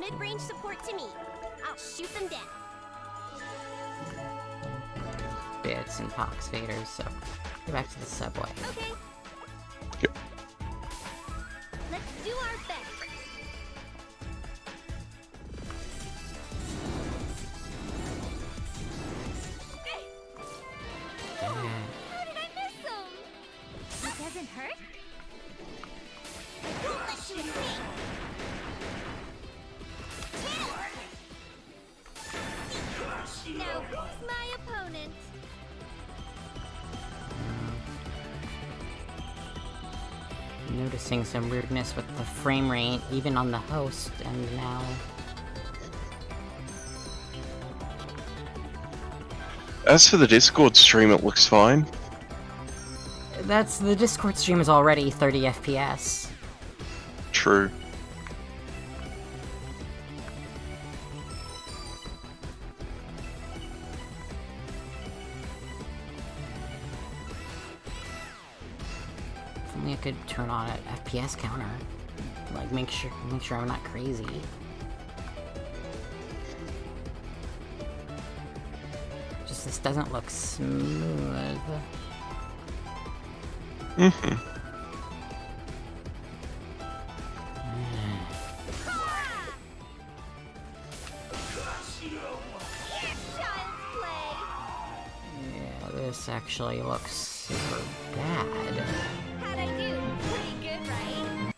mid-range support to me. I'll shoot them down. Bits and pox faders, so go back to the subway. Okay. Yep. Let's do our best. How did I miss them? It doesn't hurt? I won't let you escape. Now who's my opponent? Noticing some weirdness with the frame rate, even on the host, and now... As for the Discord stream, it looks fine. the Discord stream is already 30 FPS. True. If only I could turn on an FPS counter. Like, make sure I'm not crazy. Just this doesn't look smooth. Mm-hmm. Yeah, this actually looks super bad. How'd I do? Pretty good, right?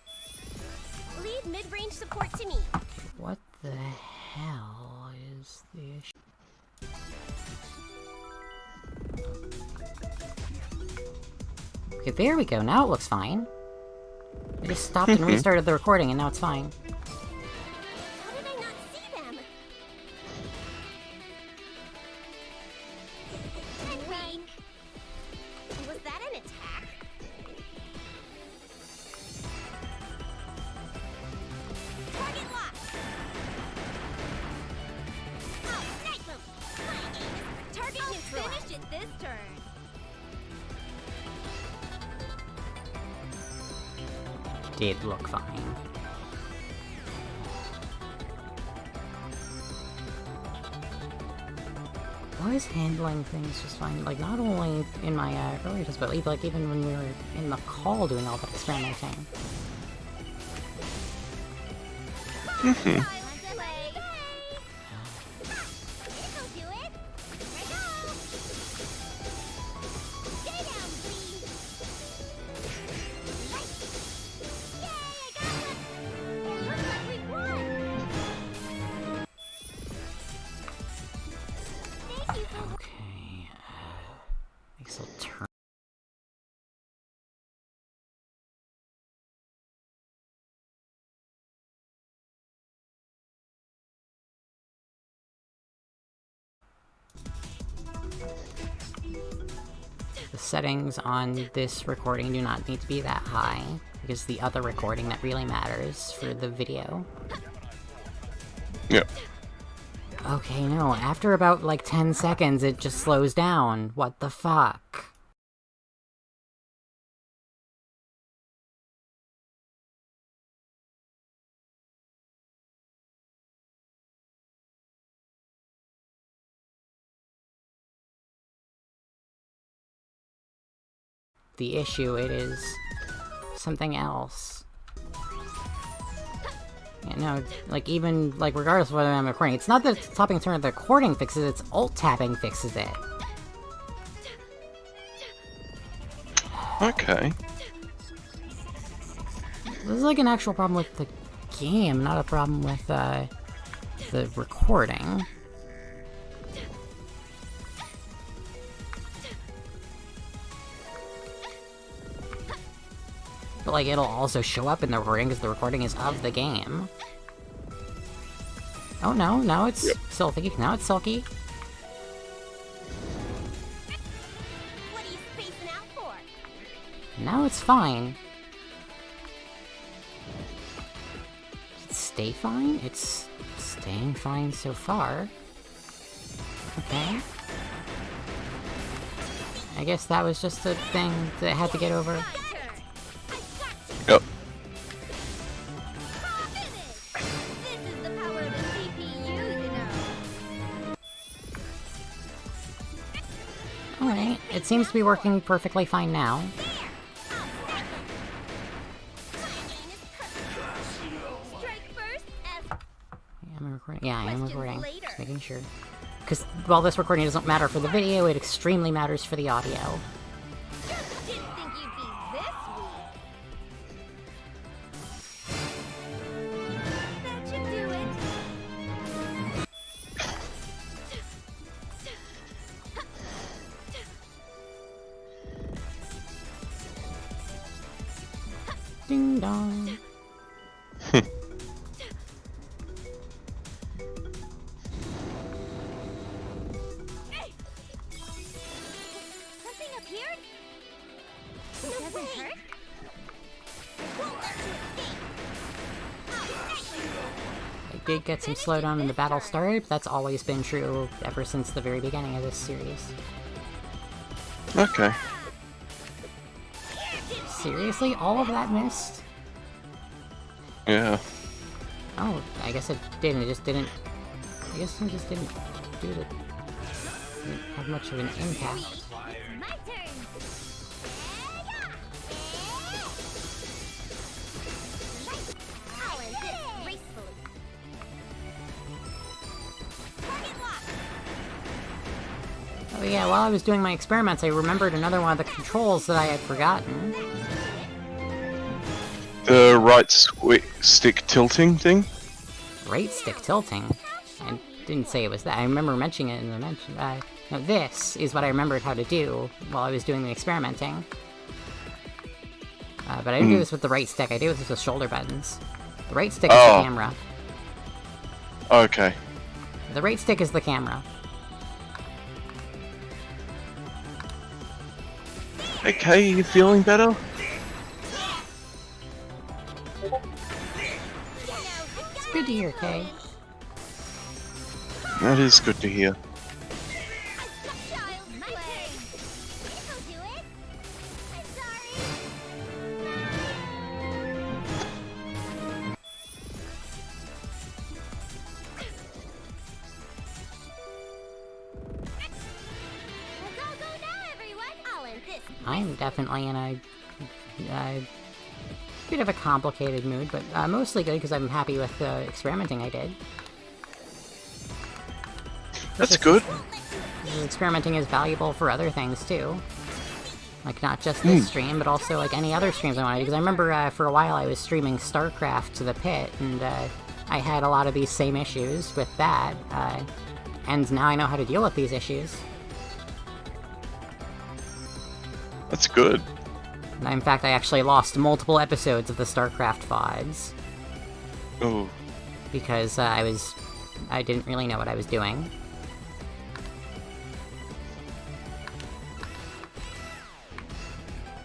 Lead mid-range support to me. What the hell is the issue? Okay, there we go. Now it looks fine. I just stopped and restarted the recording, and now it's fine. How did I not see them? Weak. Was that an attack? Target locked. Oh, snipe them. My aim is target neutral. Finish it this turn. Did look fine. Was handling things just fine? Like, not only in my earlier test, but like even when we were in the call doing all that experimenting. Mm-hmm. Okay, makes a turn. The settings on this recording do not need to be that high, because the other recording that really matters for the video. Yep. Okay, no, after about like 10 seconds it just slows down. What the fuck? The issue, it is something else. Yeah, no, like even, like regardless of whether I'm recording, it's not that stopping turn of the recording fixes it, it's alt-tapping fixes it. Okay. This is like an actual problem with the game, not a problem with, the recording. But like, it'll also show up in the recording, because the recording is of the game. Oh no, now it's Silky. Now it's Silky. What are you spacing out for? Now it's fine. Does it stay fine? It's staying fine so far. Okay. I guess that was just a thing that I had to get over. Yep. This is the power Alright, it seems to be working perfectly fine now. Strike first, F. Am I recording? Yeah, I am recording. Just making sure. Because while this recording doesn't matter for the video, it extremely matters for the audio. Didn't think you'd be this weak. That should do it. Ding dong. Something appeared? It doesn't hurt? Won't let you escape. I did get some slowdown when the battle started, but that's always been true ever since the very beginning of this series. Okay. Seriously? All of that missed? Yeah. Oh, I guess it didn't. It just didn't... I guess it just didn't do the... didn't have much of an impact. It's my turn. I'll end this gracefully. Target lock. Oh yeah, while I was doing my experiments, I remembered another one of the controls that I had forgotten. The right stick tilting thing? Right stick tilting. I didn't say it was that. I remember mentioning it in the mention. No, this is what I remembered how to do while I was doing the experimenting. But I didn't do this with the right stick. I did this with shoulder buttons. The right stick is the camera. Okay. The right stick is the camera. Okay, you feeling better? It's good to hear, Kay. That is good to hear. Child play. This'll do it. I'm sorry. Let's all go now, everyone. I'll end this. I'm definitely in a bit of a complicated mood, but mostly good because I'm happy with the experimenting I did. That's good. The experimenting is valuable for other things too. Like not just this stream, but also like any other streams I wanted. Because I remember for a while I was streaming StarCraft to the pit, and I had a lot of these same issues with that. And now I know how to deal with these issues. That's good. And in fact, I actually lost multiple episodes of the StarCraft VIDs. Oh. Because I didn't really know what I was doing.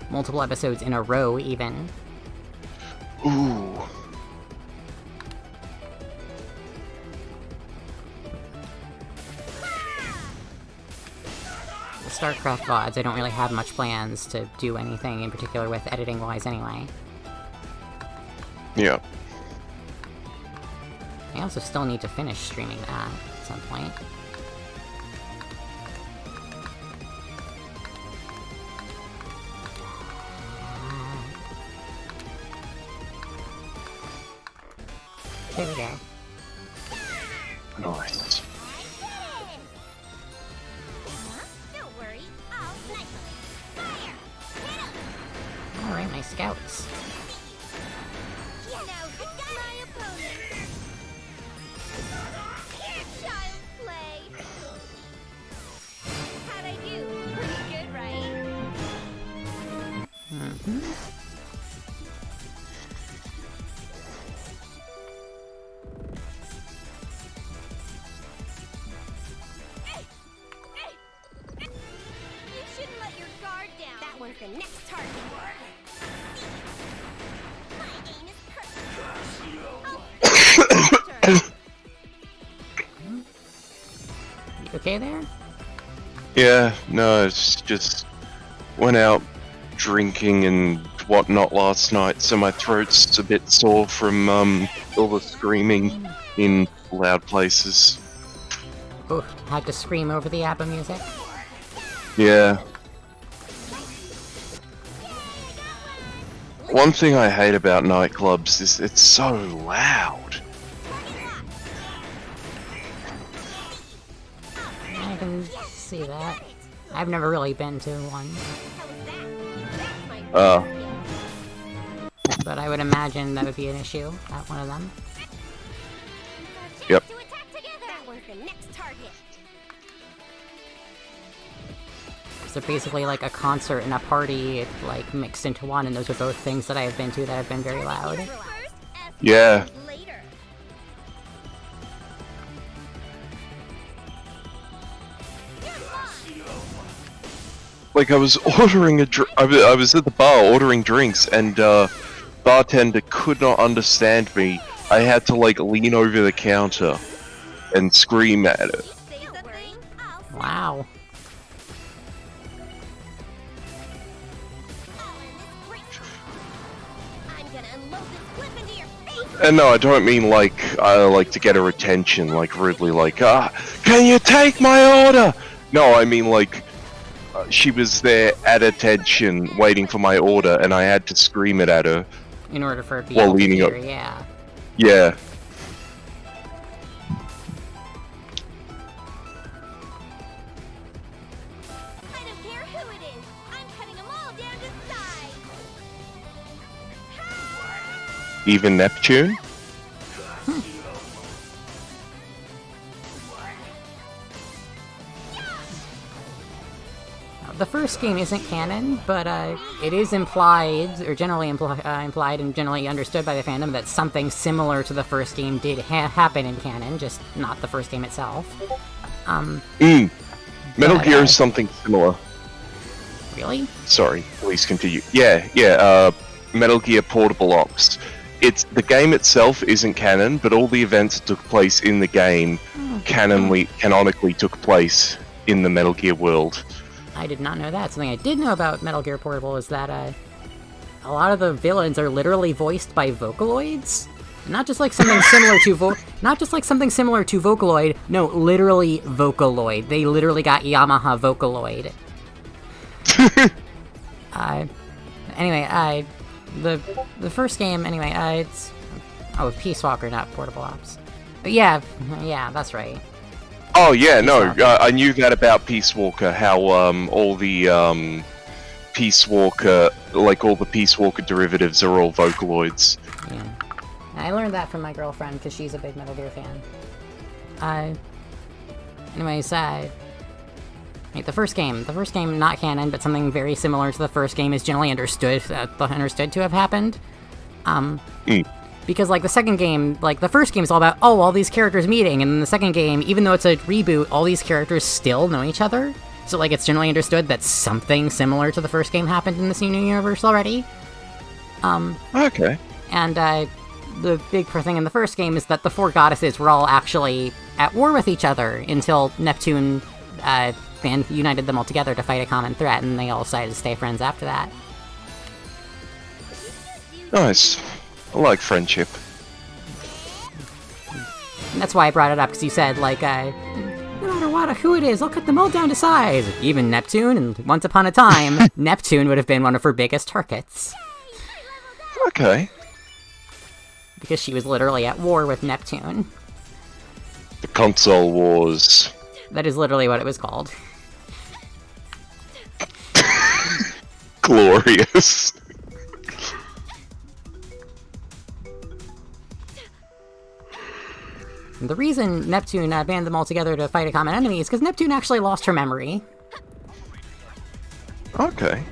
Multiple episodes in a row, even. Ooh. The StarCraft VODs, I don't really have much plans to do anything in particular with editing-wise anyway. Yeah. I also still need to finish streaming that at some point. There we go. Nice. Don't worry, I'll snipe them. Fire! Hit 'em! Alright, my scouts. You know, my opponent. Child play. How'd I do? Pretty good, right? Mm-hmm. You shouldn't let your guard down. That one's the next target. My aim is perfect. You okay there? Yeah, no, it's just went out drinking and whatnot last night, so my throat's a bit sore from all the screaming in loud places. Oh, had to scream over the ABBA music. Yeah. One thing I hate about nightclubs is it's so loud. I can see that. I've never really been to one. But I would imagine that would be an issue at one of them. Yep. So basically like a concert and a party, like, mixed into one, and those are both things that I have been to that have been very loud. Yeah. Like, I was ordering I was at the bar ordering drinks, and bartender could not understand me. I had to, like, lean over the counter and scream at her. Wow. And no, I don't mean like to get her attention, like rudely, like, can you take my order? No, I mean like, she was there at attention, waiting for my order, and I had to scream it at her. In order for it to be while able to leaning hear, up. yeah. Yeah. I don't care who it is. I'm cutting them all down to size. Even Neptune? The first game isn't canon, but it is implied, or generally implied and generally understood by the fandom, that something similar to the first game did happen in canon, just not the first game itself. Metal Gear is something similar. Really? Sorry, please continue. Yeah, Metal Gear Portable Ops. The game itself isn't canon, but all the events that took place in the game canonically took place in the Metal Gear world. I did not know that. Something I did know about Metal Gear Portable is that a lot of the villains are literally voiced by Vocaloids. Not just like something similar to Vocaloid. No, literally Vocaloid. They literally got Yamaha Vocaloid. Anyway, the first game, anyway, it's Peace Walker, not Portable Ops. But yeah, that's right. Oh yeah, no, I knew that about Peace Walker, how all the Peace Walker, like all the Peace Walker derivatives are all Vocaloids. Yeah. I learned that from my girlfriend, because she's a big Metal Gear fan. Anyways, the first game not canon, but something very similar to the first game is generally understood to have happened. Because, like, the second game, like, the first game is all about, all these characters meeting, and then the second game, even though it's a reboot, all these characters still know each other. So, like, it's generally understood that something similar to the first game happened in this new universe already. Okay. And, the big thing in the first game is that the four goddesses were all actually at war with each other until Neptune, united them all together to fight a common threat, and they all decided to stay friends after that. Nice. I like friendship. And that's why I brought it up, because you said, like, no matter who it is, I'll cut them all down to size. Even Neptune, and once upon a time, Neptune would have been one of her biggest targets. Okay. Because she was literally at war with Neptune. The console wars. That is literally what it was called. Glorious. The reason Neptune banded them all together to fight a common enemy is because Neptune actually lost her memory. Okay.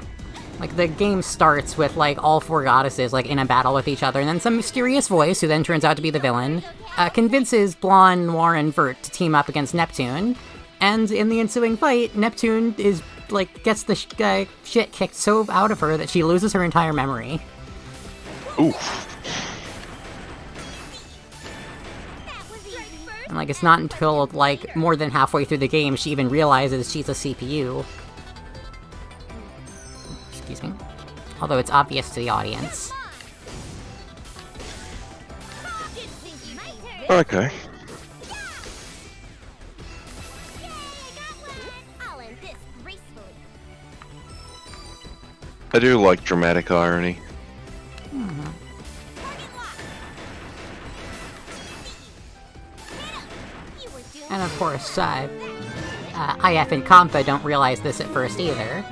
Like, the game starts with, like, all four goddesses, like, in a battle with each other, and then some mysterious voice, who then turns out to be the villain, convinces Blonde, Noir, and Vert to team up against Neptune, and in the ensuing fight, Neptune is, like, gets the shit kicked so out of her that she loses her entire memory. Oof. And, like, it's not until, like, more than halfway through the game she even realizes she's a CPU. Excuse me. Although it's obvious to the audience. Okay. I do like dramatic irony. And of course, IF and Compa don't realize this at first either.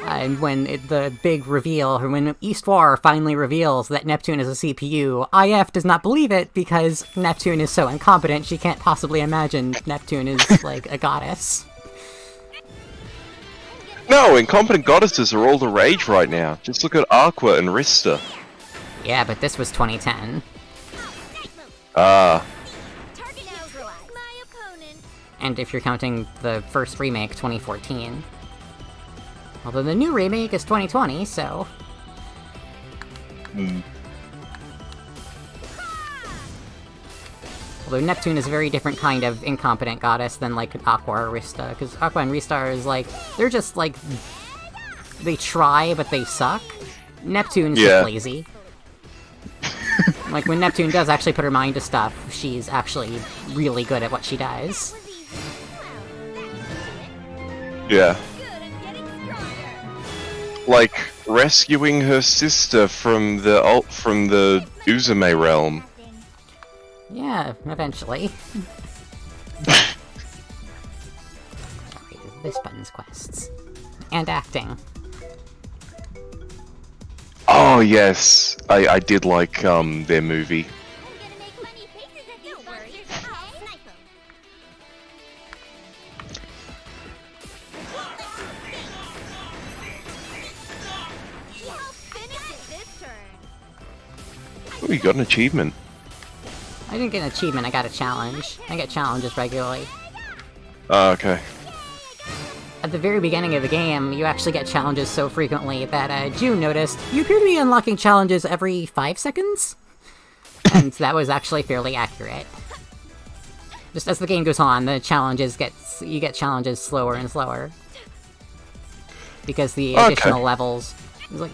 And when the big reveal, or when Eastwar finally reveals that Neptune is a CPU, IF does not believe it because Neptune is so incompetent she can't possibly imagine Neptune is, like, a goddess. No, incompetent goddesses are all the rage right now. Just look at Aqua and Rista. Yeah, but this was 2010. Ah. And if you're counting the first remake, 2014. Although the new remake is 2020, so... Although Neptune is a very different kind of incompetent goddess than, like, Aqua or Rista, because Aqua and Rista is, like, they're just, like... They try, but they suck. Neptune's just lazy. Like, when Neptune does actually put her mind to stuff, she's actually really good at what she does. Yeah. Like, rescuing her sister from the Uzume realm. Yeah, eventually. This button's quests. And acting. Oh, yes. I did like, their movie. Oh, you got an achievement. I didn't get an achievement, I got a challenge. I get challenges regularly. Oh, okay. At the very beginning of the game, you actually get challenges so frequently that June noticed you appear to be unlocking challenges every 5 seconds? And that was actually fairly accurate. Just as the game goes on, the challenges you get challenges slower and slower. Because the additional levels... Like,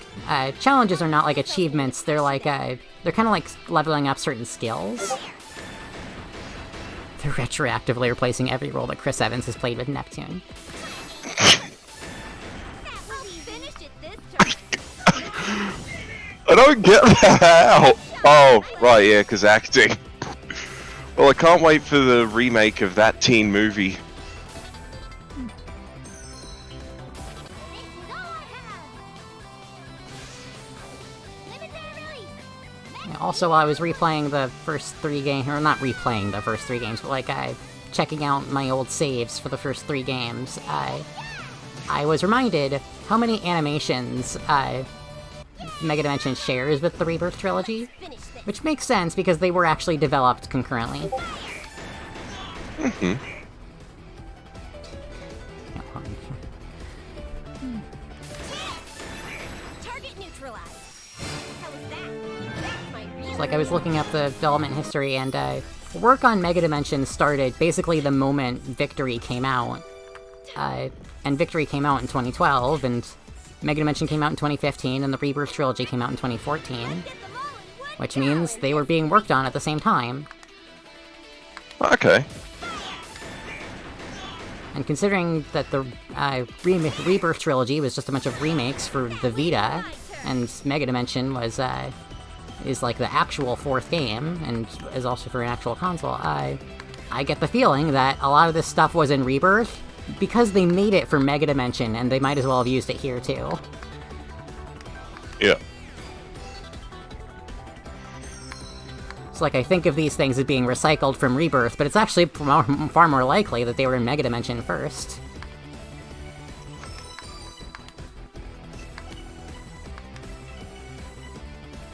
challenges are not like achievements, they're like, they're kind of like leveling up certain skills. They're retroactively replacing every role that Chris Evans has played with Neptune. I don't get that. Oh, right, yeah, because acting. Well, I can't wait for the remake of that teen movie. Also, while I was replaying the first 3 games, or not replaying the first 3 games, but like checking out my old saves for the first 3 games, I was reminded how many animations Mega Dimension shares with the Rebirth trilogy, which makes sense because they were actually developed concurrently. Mm-hmm. Like, I was looking up the development history, and work on Mega Dimension started basically the moment Victory came out. And Victory came out in 2012, and Mega Dimension came out in 2015, and the Rebirth trilogy came out in 2014. Which means they were being worked on at the same time. Okay. And considering that the Rebirth trilogy was just a bunch of remakes for the Vita, and Mega Dimension was, is like the actual 4th game, and is also for an actual console, I get the feeling that a lot of this stuff was in Rebirth, because they made it for Mega Dimension, and they might as well have used it here too. Yeah. It's like, I think of these things as being recycled from Rebirth, but it's actually far more likely that they were in Mega Dimension first.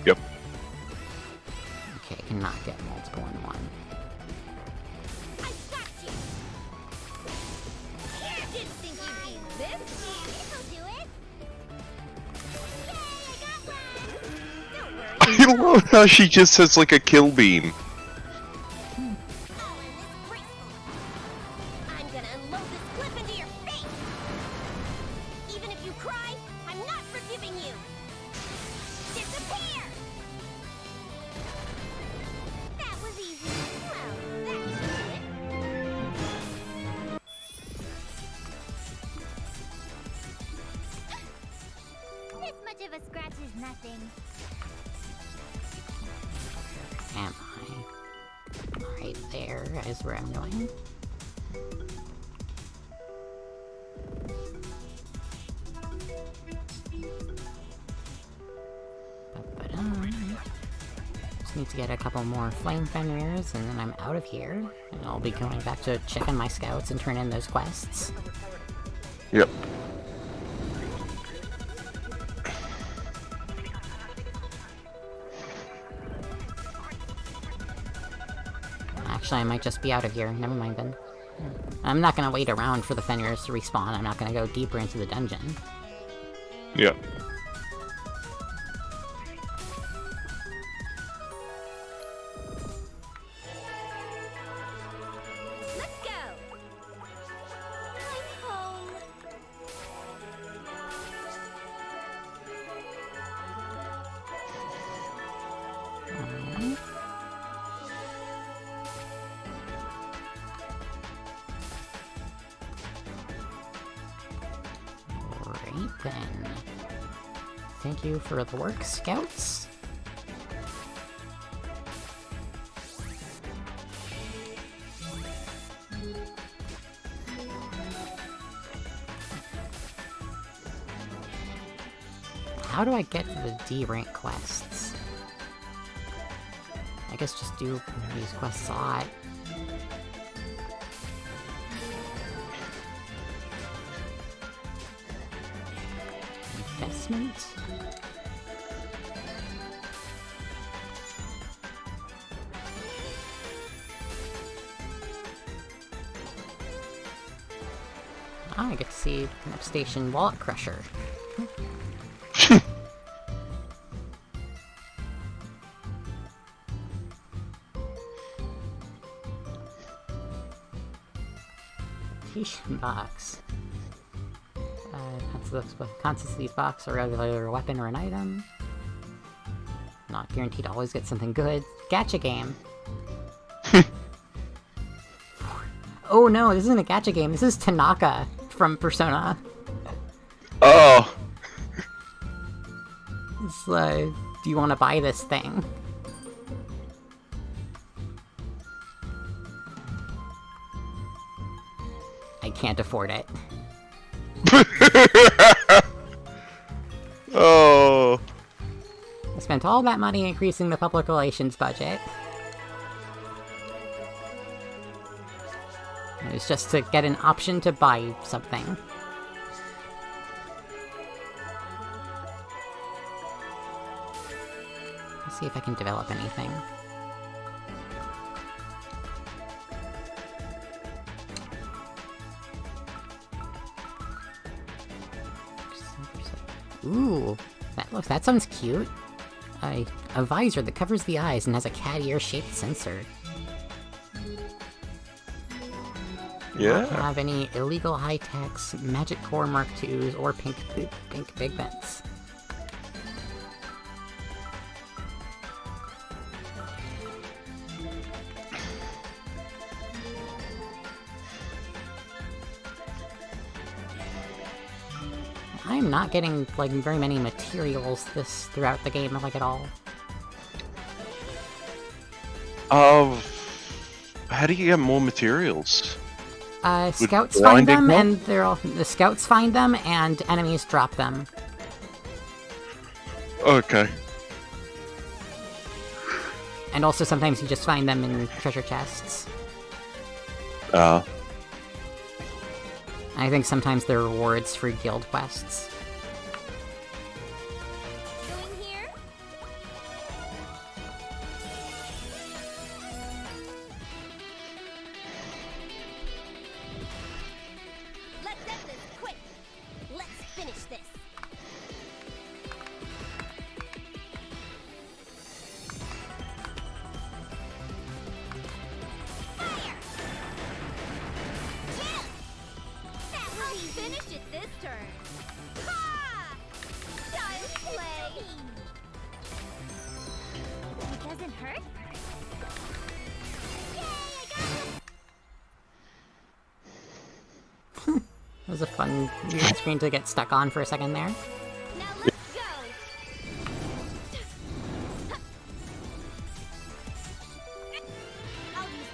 Yep. Okay, I cannot get multiple in one. I love how she just has like a kill beam. Am I? Right there is where I'm going. Just need to get a couple more flame Fenrirs, and then I'm out of here. And I'll be going back to checking my scouts and turn in those quests. Yep. Actually, I might just be out of here. Never mind then. I'm not gonna wait around for the Fenrirs to respawn. I'm not gonna go deeper into the dungeon. Yep. Let's go. I'm home. Alright then. Thank you for the work, scouts. How do I get to the D rank quests? I guess just do these quests a lot. Investment? I get to see Station Wallet Crusher. Box. Contents of these box are either a weapon or an item. Not guaranteed to always get something good. Gacha game. Oh no, this isn't a gacha game. This is Tanaka from Persona. Oh! It's like, do you want to buy this thing? I can't afford it. Oh! I spent all that money increasing the public relations budget. It was just to get an option to buy something. Let's see if I can develop anything. Ooh, that sounds cute. A visor that covers the eyes and has a cat ear-shaped sensor. Yeah. Not have any illegal high-techs, magic core Mark IIs, or pink pigments. I'm not getting, like, very many materials throughout the game, like, at all. How do you get more materials? Scouts find them, and the scouts find them, and enemies drop them. Okay. And also sometimes you just find them in treasure chests. I think sometimes they're rewards for guild quests. Going here? Let's end this quick. Let's finish this. Fire! Chill! I'll finish it this turn. Ha! Child's play. It doesn't hurt. Yay! I got it. It was a fun weird screen to get stuck on for a second there. Now let's go. I'll use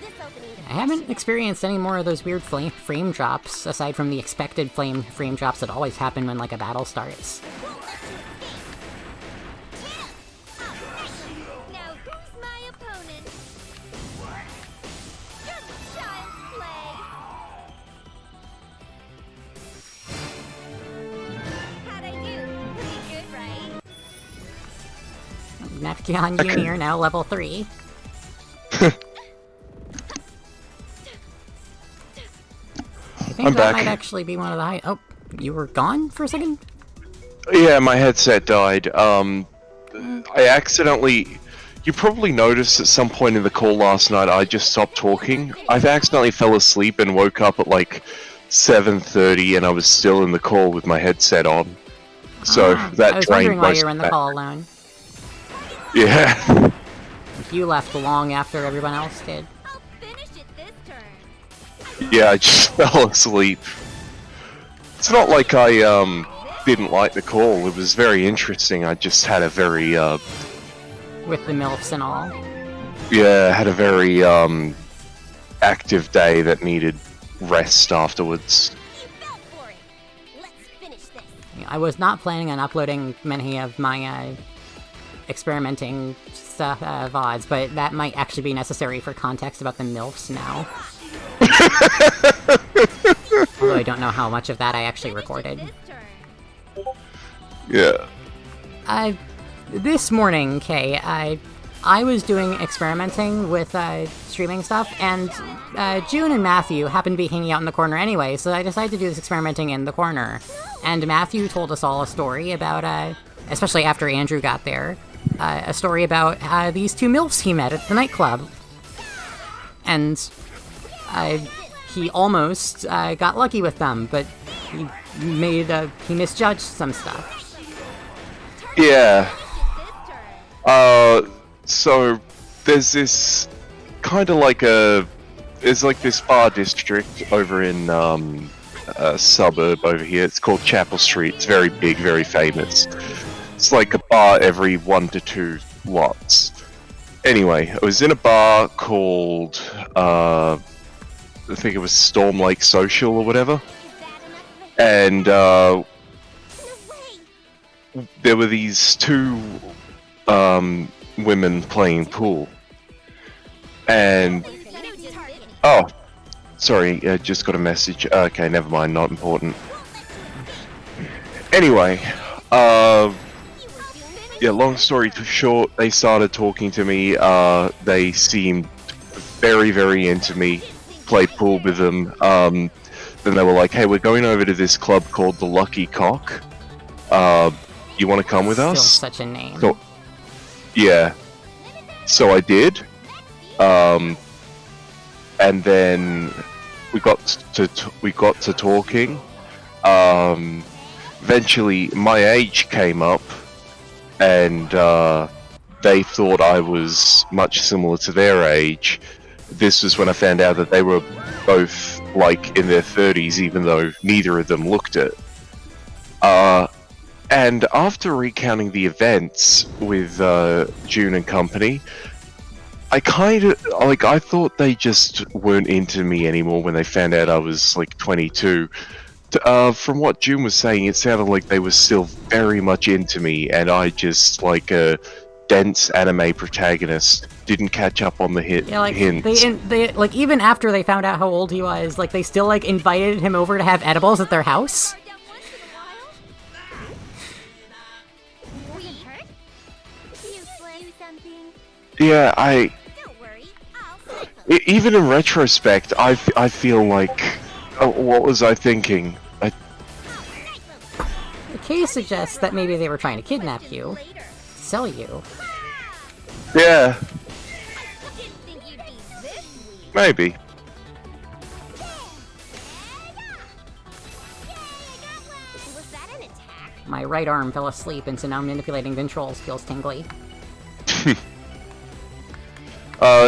I haven't experienced any more of those weird frame drops, aside from the expected frame drops that always happen when, like, a battle starts. Now who's my opponent? Just child's play. How'd I do? Pretty good, right? Neptunia Jr. now level 3. I think I'm that back. might actually be one of the high. Oh, you were gone for a second? Yeah, my headset died. I accidentally... You probably noticed at some point in the call last night I just stopped talking. I accidentally fell asleep and woke up at like 7:30 and I was still in the call with my headset on. So that I was drained wondering why most you were in of the that. call alone. Yeah. You left long after everyone else did. I'll finish it this turn. Yeah, I just fell asleep. It's not like I didn't like the call. It was very interesting. I just had a very With the MILFs and all. had a very active day that needed rest afterwards. You fell for it. Let's finish this. I was not planning on uploading many of my experimenting stuff, VODs, but that might actually be necessary for context about the MILFs now. Although I don't know how much of that I actually recorded. This turn. Yeah. This morning, Kay, I was doing experimenting with streaming stuff, and June and Matthew happened to be hanging out in the corner anyway, so I decided to do this experimenting in the corner. And Matthew told us all a story about, especially after Andrew got there, a story about these two MILFs he met at the nightclub. And he almost got lucky with them, but he misjudged some stuff. Yeah. This turn. So there's this kind of like there's like this bar district over in a suburb over here. It's called Chapel Street. It's very big, very famous. It's like a bar every 1 to 2 lots. Anyway, I was in a bar called I think it was Storm Lake Social or whatever, and No way. there were these two women playing pool, and oh, sorry, just got a message. Okay, never mind, not important. Anyway, yeah, long story short, they started talking to me. They seemed very, very into me. Played pool with them. Then they were like, "Hey, we're going over to this club called the Lucky Cock. You want to come with Still us?" such a name. So, yeah. So I did. And then we got to talking. Eventually, my age came up, and they thought I was much similar to their age. This was when I found out that they were both like in their 30s, even though neither of them looked it. And after recounting the events with June and company, I I thought they just weren't into me anymore when they found out I was like 22. From what June was saying, it sounded like they were still very much into me, and I just, like a dense anime protagonist, didn't catch up on the Yeah, like hints. they like even after they found out how old he was, like they still like invited him over to have edibles at their house. Wasn't hurt? Useless. Something. Yeah, Don't worry. I'll snipe 'em. even in retrospect, I feel like, what was I thinking? I'll snipe 'em. The case suggests that maybe they were trying to kidnap you, Later. sell you. Yeah, Didn't think you'd be this weak. maybe. Was that an attack? My right arm fell asleep, and so now manipulating controls feels tingly.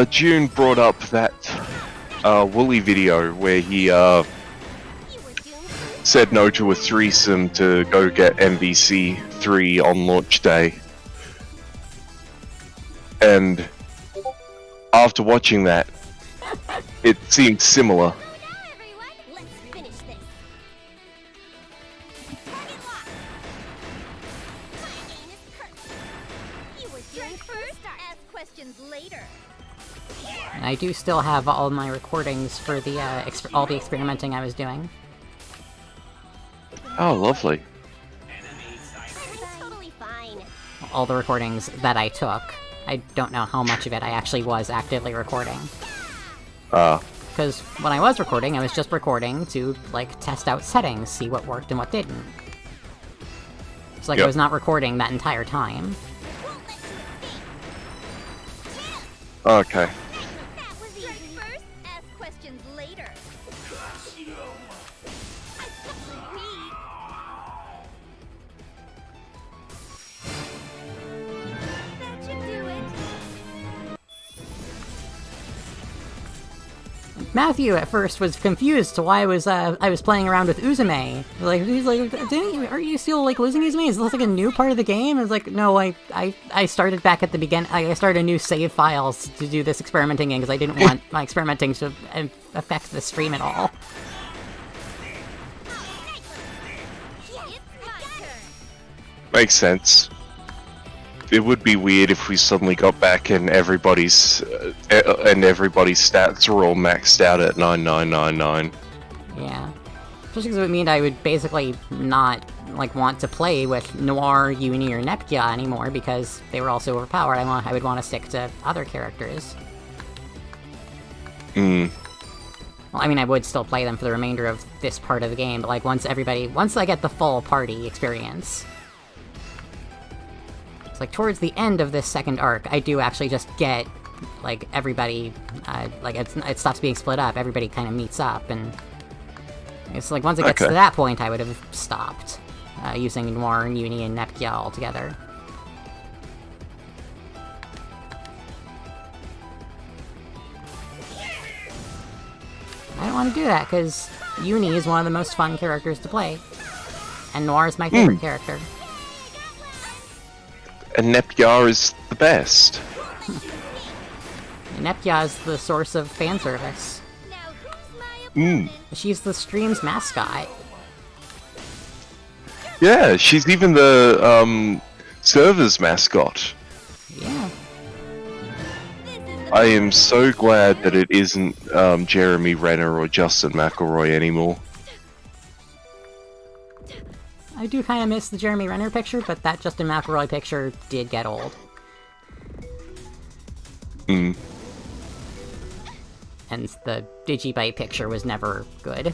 June brought up that Wooly video where he You were doomed. said no to a threesome to go get MVC 3 on launch day. And after watching that, it seems similar. Now, everyone, let's finish this. Target lock. My aim is perfect. You were doing first. Ask questions later. And I do still have all my recordings for the all the experimenting I was doing. Oh, lovely. I'm totally fine. All the recordings that I took. I don't know how much of it I actually was actively recording. Because when I was recording, I was just recording to, like, test out settings, see what worked and what didn't. It's like I was not recording that entire time. Okay. That was easy. First, ask questions later. That should do it. Matthew at first was confused to why I was playing around with Uzume. Like he's like, are you still like losing Uzume? Is this like a new part of the game? It's like, no, I started back at the beginning. I started a new save files to do this experimenting in because I didn't want my experimenting to affect the stream at all. It's my turn. Makes sense. It would be weird if we suddenly got back and everybody's stats were all maxed out at 9999. Yeah. Especially because it would mean I would basically not, like, want to play with Noir, Uni, or Neptunia anymore because they were all so overpowered. I would want to stick to other characters. Hmm. Well, I mean, I would still play them for the remainder of this part of the game, but, like, once I get the full party experience... It's like, towards the end of this second arc, I do actually just get, like, everybody, like, it stops being split up, everybody kind of meets up, and... It's like, once it gets to that point, I would have stopped using Noir, Uni, and Neptunia all together. I don't want to do that, because Uni is one of the most fun characters to play. And Noir is my favorite character. And Neptunia is the best. Neptunia is the source of fan service. Now, who's my opponent? She's the stream's mascot. Yeah, she's even the server's mascot. Yeah. I am so glad that it isn't Jeremy Renner or Justin McElroy anymore. I do kind of miss the Jeremy Renner picture, but that Justin McElroy picture did get old. Hmm. And the Digibyte picture was never good.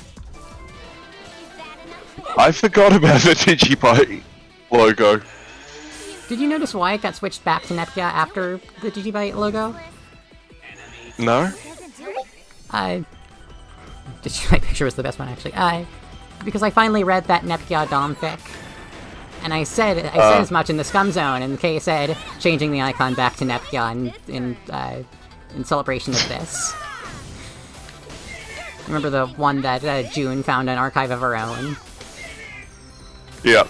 I forgot about the Digibyte logo. Did you notice why it got switched back to Neptunia after the Digibyte logo? No? Digibyte picture was the best one, actually. Because I finally read that Neptunia Dom fic. And I said as much in the Scum Zone, and Kay said, changing the icon back to Neptunia in celebration of this. Remember the one that June found an archive of her own? Yeah.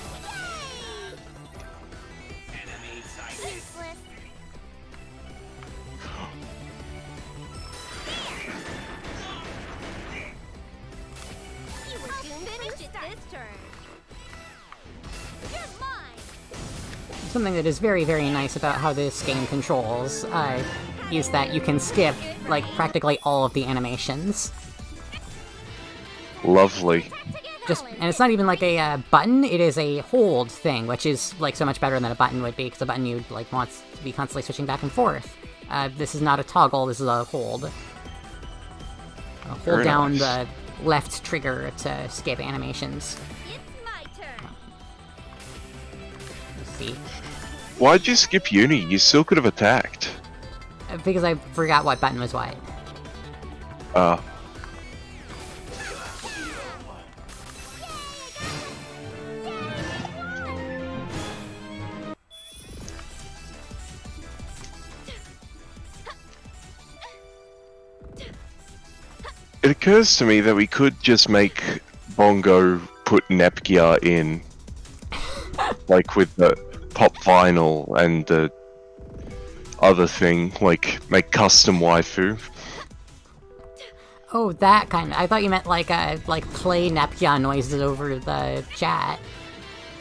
Something that is very, very nice about how this game controls is that you can skip, like, practically all of the animations. Lovely. And it's not even like a button, it is a hold thing, which is, like, so much better than a button would be, because a button you'd, like, want to be constantly switching back and forth. This is not a toggle, this is a hold. Hold down the left trigger to skip animations. It's my turn. Let's see. Why'd you skip Uni? You still could have attacked. Because I forgot what button was what. It occurs to me that we could just make Bongo put Neptunia in. Like with the pop vinyl and the other thing, like make custom waifu. Oh, that kind of... I thought you meant like play Neptune noises over the chat.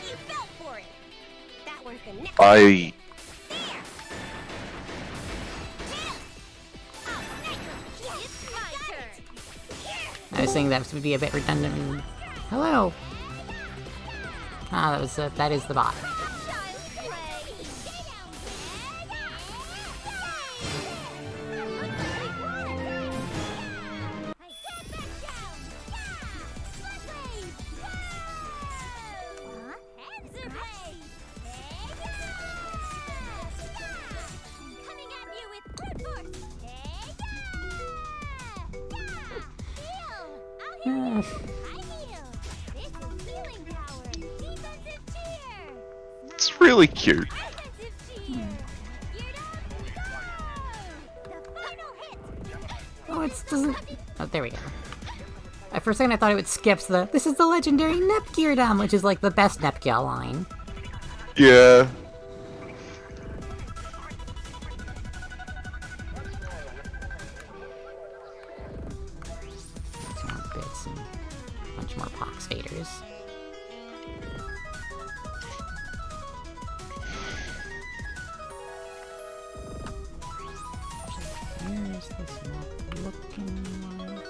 You fell for it. That one's the next. I... It's my turn. I was thinking that would be a bit redundant. Hello. Ah, that is the bot. Child's play. Stay down there. Looks like we won. Hey, get back down. Footway. Whoa. Answer play. I'm coming at you with brute force. Heal. I'll heal. I heal. This is healing power. Defensive cheer. It's really cute. Offensive cheer. Geared up. Go. The final hit. Oh, it doesn't... Oh, there we go. For a second I thought it would skip the... This is the legendary Nepgeardam, which is like the best Nepgear line. Yeah. Some more bits and a bunch more pox faders. Where's this map looking like?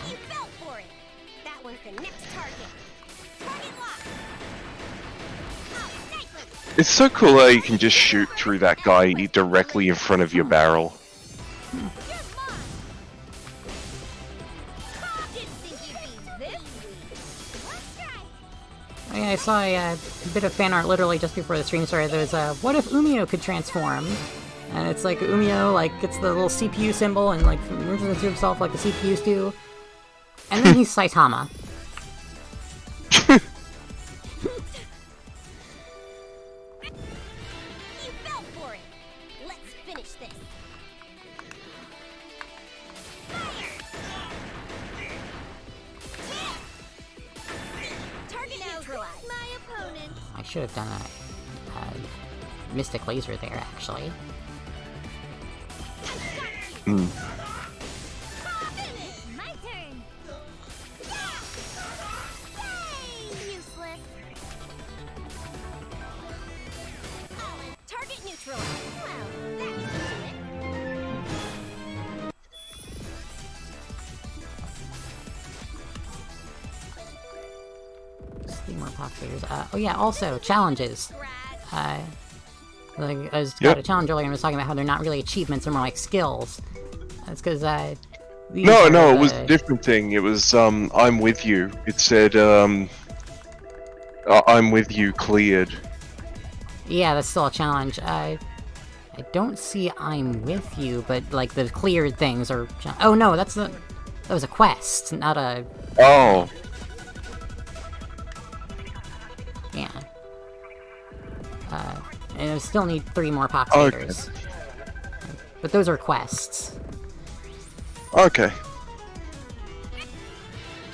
You fell for it. That one's the next target. Target lock. Oh, sniper. It's so cool how you can just shoot through that guy directly in front of your barrel. You're mine. Didn't think you'd be this weak. First strike. Oh, yeah, I saw a bit of fan art literally just before the stream started. There was what if Umio could transform? And it's like Umio, like, gets the little CPU symbol and, like, turns into himself like the CPUs do. And then he's Saitama. You fell for it. Let's finish this. Target neutralized. My opponent. I should have done a Mystic Laser there, actually. Hmm. Finish. My turn. Yay! Useless. Target neutralized. Well, that's it. Just need more pox faders. Oh yeah, also, challenges. Rat. Like, I was Yep. got a challenge earlier and was talking about how they're not really achievements, they're more like skills. That's because, No, no, it was a different thing. It was, I'm with you. It said, I'm with you cleared. Yeah, that's still a challenge. I don't see I'm with you, but, like, the cleared things are... Oh, no, that was a quest, not a... Oh. Yeah. And I still need 3 more pox Okay. faders. But those are quests. Okay.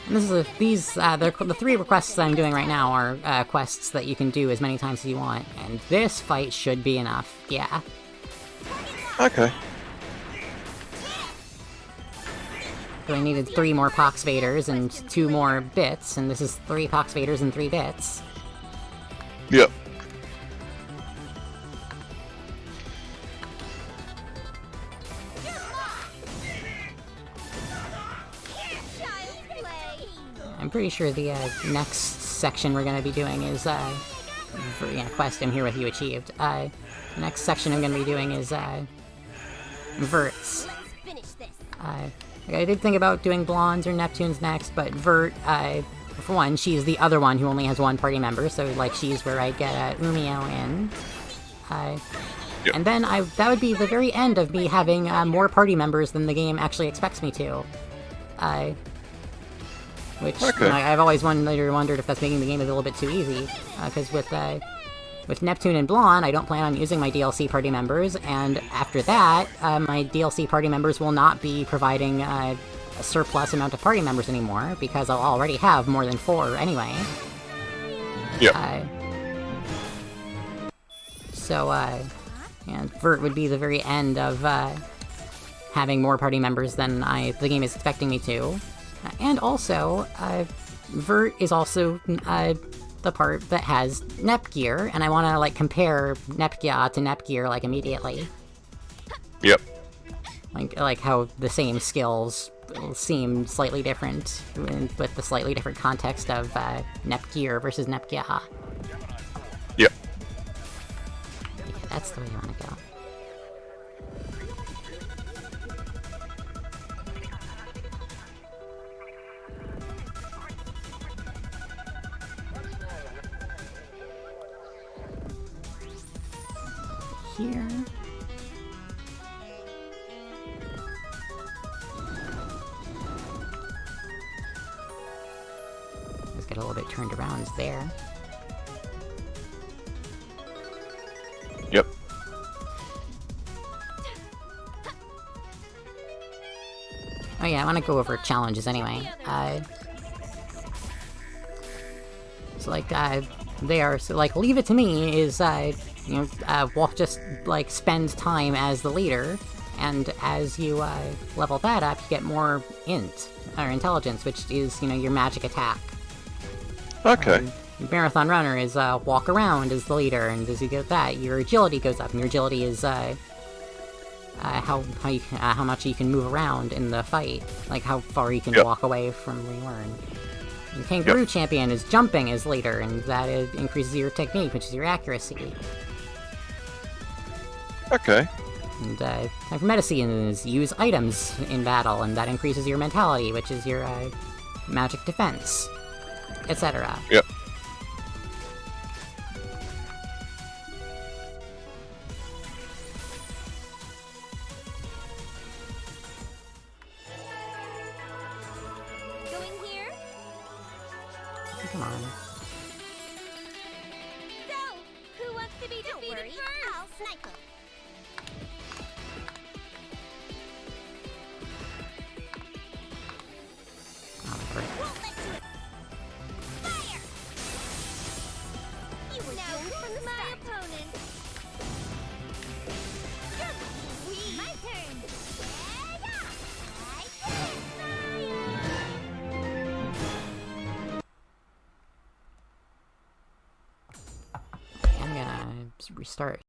And this is the 3 requests that I'm doing right now are quests that you can do as many times as you want, and this fight should be enough. Yeah. Okay. So I needed 3 more pox faders and 2 more bits, and this is 3 pox faders and 3 bits. Yep. Child's play. I'm pretty sure the next section we're going to be doing is, for, quest I'm here with you achieved. The next section I'm going to be doing is, Verts. Let's finish this. I did think about doing Blondes or Neptunes next, but Vert, for one, she's the other one who only has 1 party member, so, like, she's where I get, Umio in. Yep. And then that would be the very end of me having, more party members than the game actually expects me to. Which, Okay. I've always wondered if that's making the game a little bit too easy, because with, with Neptune and Blonde, I don't plan on using my DLC party members, and after that, my DLC party members will not be providing a surplus amount of party members anymore, because I'll already have more than 4 anyway. Yeah. And Vert would be the very end of having more party members than the game is expecting me to. And also, Vert is also the part that has Nepgear, and I want to, like, compare Nepgear to Nepgear, like, immediately. Yep. Like how the same skills seem slightly different, with the slightly different context of Nepgear versus Nepgear. Yep. Yeah, that's the way I want to go. Here. Let's get a little bit turned around there. Yep. Oh yeah, I want to go over challenges anyway. So like, Leave It To Me is, just, like, spend time as the leader, and as you, level that up, you get more int, or intelligence, which is, your magic attack. Okay. Marathon Runner is, walk around as the leader, and as you get that, your agility goes up, and your agility is, how much you can move around in the fight, like how far you can walk away from where you were. And Kangaroo Champion is jumping as leader, and that increases your technique, which is your accuracy. Okay. And time for Medicine is use items in battle, and that increases your mentality, which is your magic defense, etc. Yep. Going here? Come on. So, who wants to be defeated first? I'll snipe him. Oh, great. Won't let you. Fire! You were doomed from the my opponent. My turn. I'm gonna restart